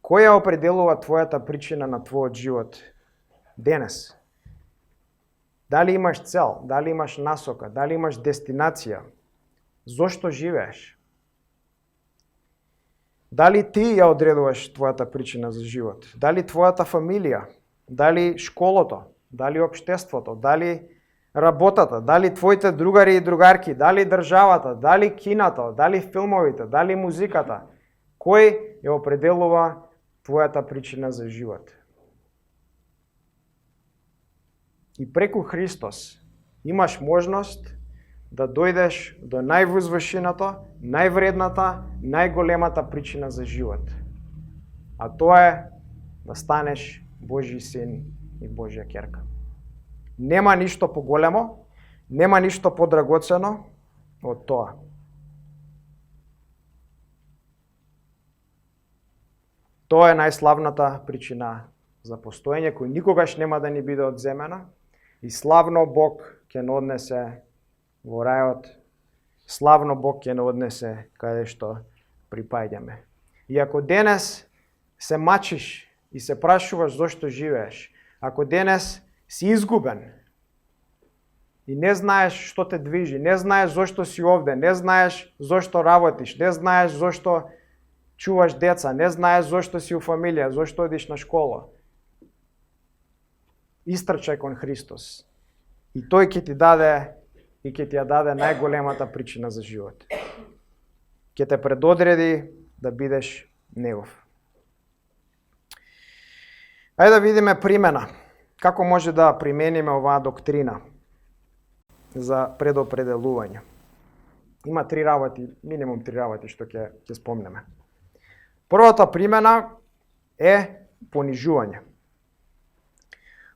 Која определува твојата причина на твојот живот денес? Дали имаш цел, дали имаш насока, дали имаш дестинација? Зошто живееш? Дали ти ја одредуваш твојата причина за живот? Дали твојата фамилија? Дали школото? Дали општеството? Дали работата? Дали твоите другари и другарки? Дали државата? Дали киното? Дали филмовите? Дали музиката? Кој ја определува твојата причина за живот? И преку Христос имаш можност да дојдеш до највозвишеното, највредната, најголемата причина за живот. А тоа е да станеш Божји син и Божја ќерка. Нема ништо поголемо, нема ништо подрагоцено од тоа. Тоа е најславната причина за постоење, кој никогаш нема да ни биде одземена, и славно Бог ќе не однесе во рајот, славно Бог ќе не однесе каде што припаѓаме. И ако денес се мачиш и се прашуваш зошто живееш, ако денес си изгубен и не знаеш што те движи, не знаеш зошто си овде, не знаеш зошто работиш, не знаеш зошто чуваш деца, не знаеш зошто си у фамилија, зошто одиш на школа, истрчај кон Христос. И тој ќе ти даде и ќе ти ја даде најголемата причина за живот. Ќе те предодреди да бидеш негов. Ајде да видиме примена. Како може да примениме оваа доктрина за предопределување. Има минимум три работи што ќе спомнеме. Првата примена е понижување.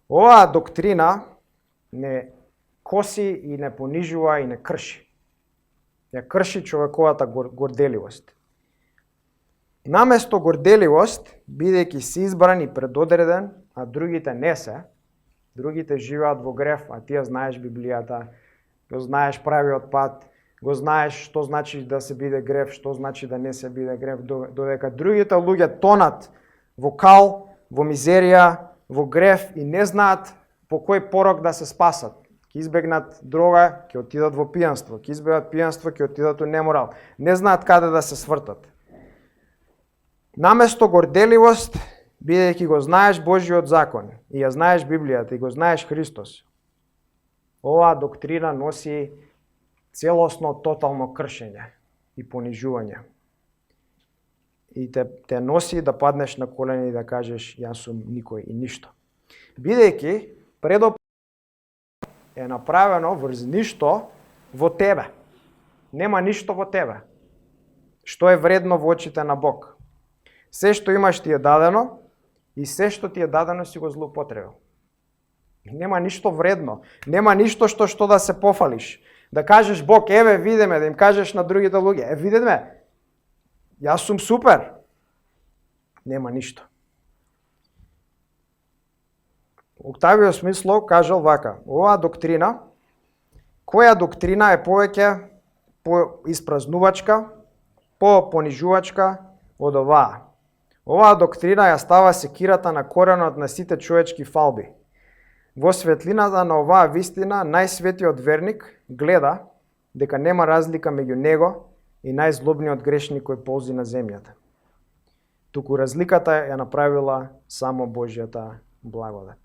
Оваа доктрина не коси и не понижува и не крши. Ја крши човековата горделивост. Наместо горделивост, бидејќи си избран и предодреден, а другите не се, другите живеат во грев, а ти ја знаеш Библијата, го знаеш правиот пат, го знаеш што значи да се биде грев, што значи да не се биде грев, додека другите луѓе тонат во кал, во мизерија, во грев и не знаат по кој порок да се спасат. Ќе избегнат дрога, ќе отидат во пијанство, ќе избегнат пијанство, ќе отидат у неморал. Не знаат каде да се свртат. Наместо горделивост, бидејќи го знаеш Божиот закон и ја знаеш Библијата и го знаеш Христос, оваа доктрина носи целосно тотално кршење и понижување. И те носи да паднеш на колени и да кажеш јас сум никој и ништо. Бидејќи е направено врз ништо во тебе. Нема ништо во тебе што е вредно во очите на Бог. Се што имаш ти е дадено и се што ти е дадено си го злоупотребил. Нема ништо вредно, нема ништо што да се пофалиш. Да кажеш Бог, еве видиме, да им кажеш на другите луѓе, видиме, јас сум супер. Нема ништо. Октавио Смислов кажал вака: оваа доктрина, која доктрина е повеќе испразнувачка, понижувачка од оваа? Оваа доктрина ја става секирата на коренот на сите човечки фалби. Во светлината на оваа вистина, најсветиот верник гледа дека нема разлика меѓу него и најзлобниот грешник кој ползи на земјата. Туку разликата ја направила само Божјата благодат.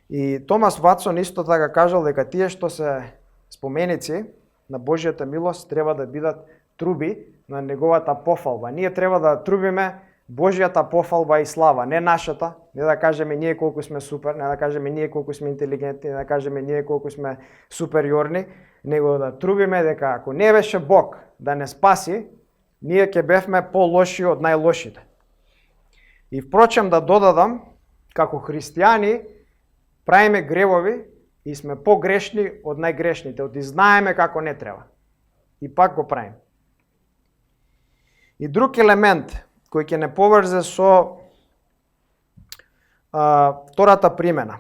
И Томас Ватсон исто така кажал дека тие што се споменици на Божјата милост треба да бидат труби на неговата пофалба. Ние треба да трубиме Божјата пофалба и слава, не нашата, не да кажеме ние колку сме супер, не да кажеме ние колку сме интелигентни, не да кажеме ние колку сме супериорни, него да трубиме дека ако не беше Бог да не спаси, ние ќе бевме по-лоши од најлошите. И впрочем да додадам, како христијани правиме гревови и сме погрешни од најгрешните, од и знаеме како не треба. И пак го правиме. И друг елемент кој ќе не поврзе со втората примена.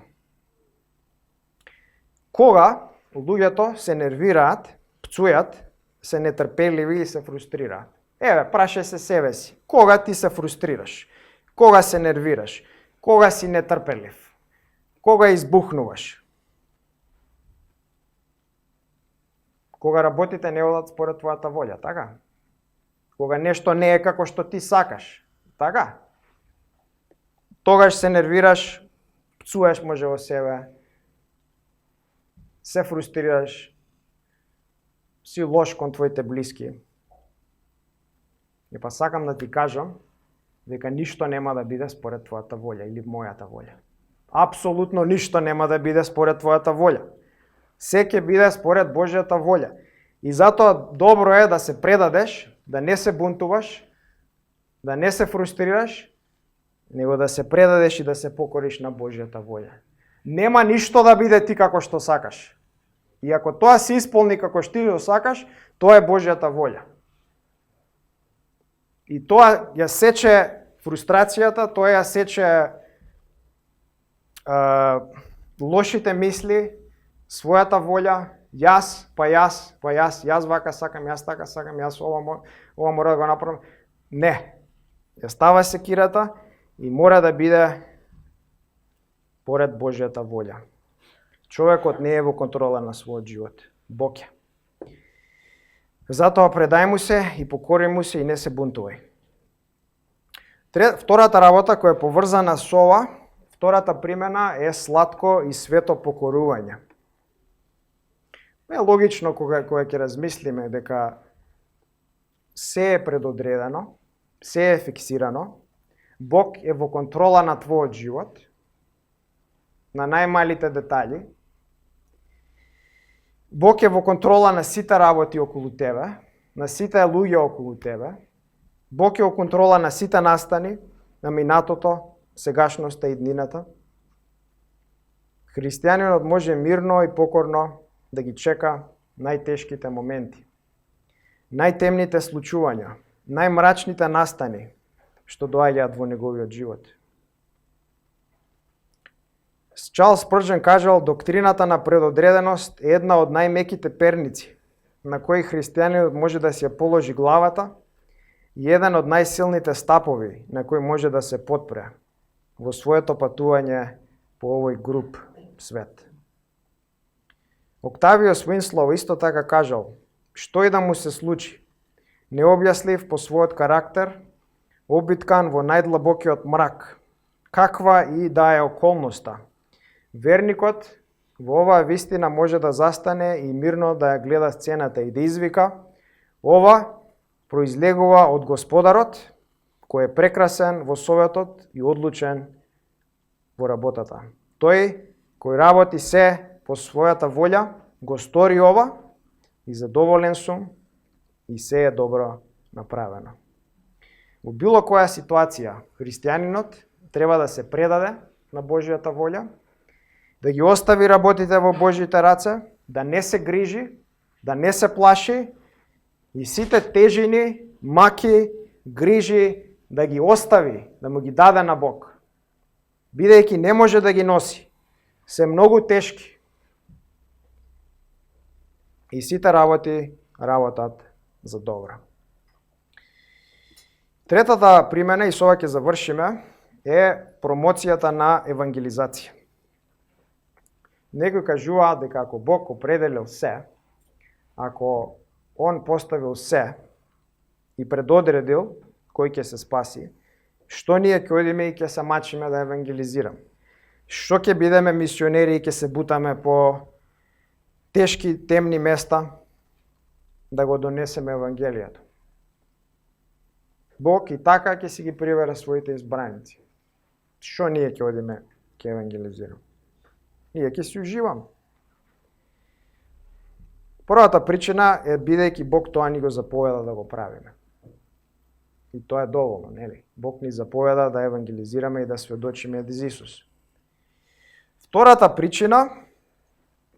Кога луѓето се нервираат, пцујат, се нетрпеливи и се фрустрираат. Еве, прашај се себе си. Кога ти се фрустрираш? Кога се нервираш? Кога си нетрпелив? Кога избухнуваш? Кога работите не одат според твојата волја, така? Кога нешто не е како што ти сакаш, така? Тогаш се нервираш, пцуеш може во себе, се фрустрираш, си лош кон твоите блиски. И па сакам да ти кажам дека ништо нема да биде според твојата волја или мојата волја. Апсолутно ништо нема да биде според твојата волја. Се ќе биде според Божјата волја. И затоа добро е да се предадеш, да не се бунтуваш, да не се фрустрираш, него да се предадеш и да се покориш на Божјата волја. Нема ништо да биде ти како што сакаш. И ако тоа се исполни како што ти го сакаш, тоа е Божјата волја. И тоа ја сече фрустрацијата, тоа ја сече лошите мисли, својата волја Јас, па јас вака сакам, јас така сакам, јас ова мора да го направам. Не. Ја става секирата и мора да биде поред Божјата волја. Човекот не е во контрола на својот живот. Бог е. Затоа предај му се и покори му се и не се бунтувај. Втората работа која е поврзана со ова, втората примена е сладко и свето покорување. Е логично кога ќе размислиме дека се е предодредено, се е фиксирано, Бог е во контрола на твојот живот, на најмалите детали. Бог е во контрола на сите работи околу тебе, на сите луѓе околу тебе. Бог е во контрола на сите настани, на минатото, сегашноста и днината. Христијанинот може мирно и покорно да ги чека најтешките моменти, најтемните случувања, најмрачните настани што доаѓаат во неговиот живот. Чарлс Спрџен кажал, доктрината на предодреденост е една од најмеките перници на кои христијанинот може да си ја положи главата и еден од најсилните стапови на кои може да се потпре во своето патување по овој груб свет. Октавиус Винслоу исто така кажал, што и да му се случи, необјаслив по својот карактер, обиткан во најдлабокиот мрак, каква и да е околноста, верникот во оваа вистина може да застане и мирно да ја гледа сцената и да извика, ова произлегува од Господарот, кој е прекрасен во советот и одлучен во работата. Тој кој работи се по својата волја, го стори ова и задоволен сум и се е добро направено. Во било која ситуација, христијанинот треба да се предаде на Божјата волја, да ги остави работите во Божјите раце, да не се грижи, да не се плаши и сите тежини, маки, грижи да ги остави, да му ги даде на Бог. Бидејќи не може да ги носи, се многу тешки. И сите работи работат за добро. Третата примена, и со ова ќе завршиме, е промоцијата на евангелизација. Некои кажуваат дека ако Бог определил се, ако Он поставил се и предодредил кој ќе се спаси, што ние ќе одиме и ќе се мачиме да евангелизираме? Што ќе бидеме мисионери и ќе се бутаме по тешки, темни места да го донесеме Евангелието? Бог и така ќе си ги прибере своите избраници. Што ние ќе одиме ќе евангелизираме? Ние ќе си уживаме. Првата причина е бидејќи Бог тоа ни го заповеда да го правиме. И тоа е доволно, нели? Бог ни заповеда да евангелизираме и да сведочиме за Исус. Втората причина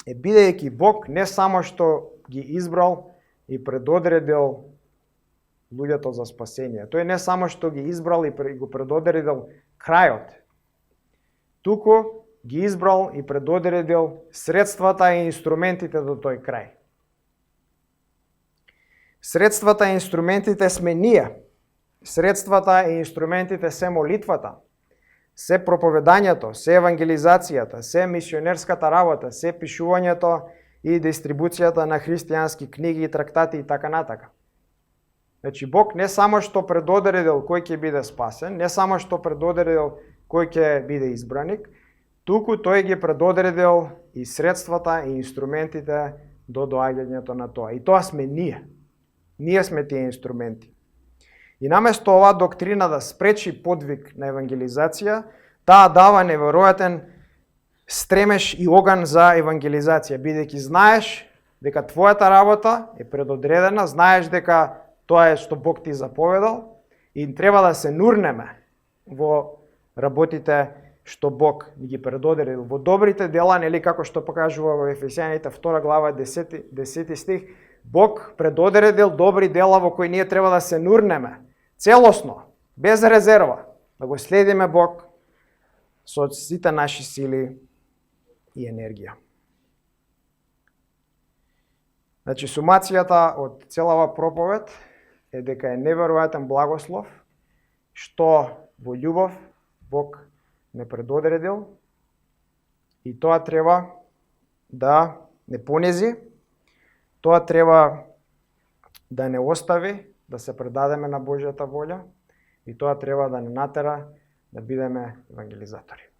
е бидејќи Бог не само што ги избрал и предодредил луѓето за спасение. Тој не само што ги избрал и го предодредил крајот, туку ги избрал и предодредил средствата и инструментите до тој крај. Средствата и инструментите сме ние. Средствата и инструментите се молитвата, се проповедањето, се евангелизацијата, се мисионерската работа, се пишувањето и дистрибуцијата на христијански книги, трактати и така натака. Значи Бог не само што предодредил кој ќе биде спасен, не само што предодредил кој ќе биде избраник, туку тој ги предодредил и средствата и инструментите до доаѓањето на тоа. И тоа сме ние. Ние сме тие инструменти. И наместо оваа доктрина да спречи подвиг на евангелизација, таа дава неверојатен стремеш и оган за евангелизација, бидејќи знаеш дека твојата работа е предодредена, знаеш дека тоа е што Бог ти заповедал и треба да се нурнеме во работите што Бог ги предодредил. Во добрите дела, нели како што покажува во Ефесијаните 2 глава 10 стих, Бог предодредил добри дела во кои ние треба да се нурнеме целосно, без резерва, да го следиме Бог со сите наши сили и енергија. Значи, сумацијата од целава проповед е дека е неверојатен благослов, што во љубов Бог не предодредил и тоа треба да не понези, тоа треба да не остави да се предадеме на Божјата волја и тоа треба да не натера да бидеме евангелизатори.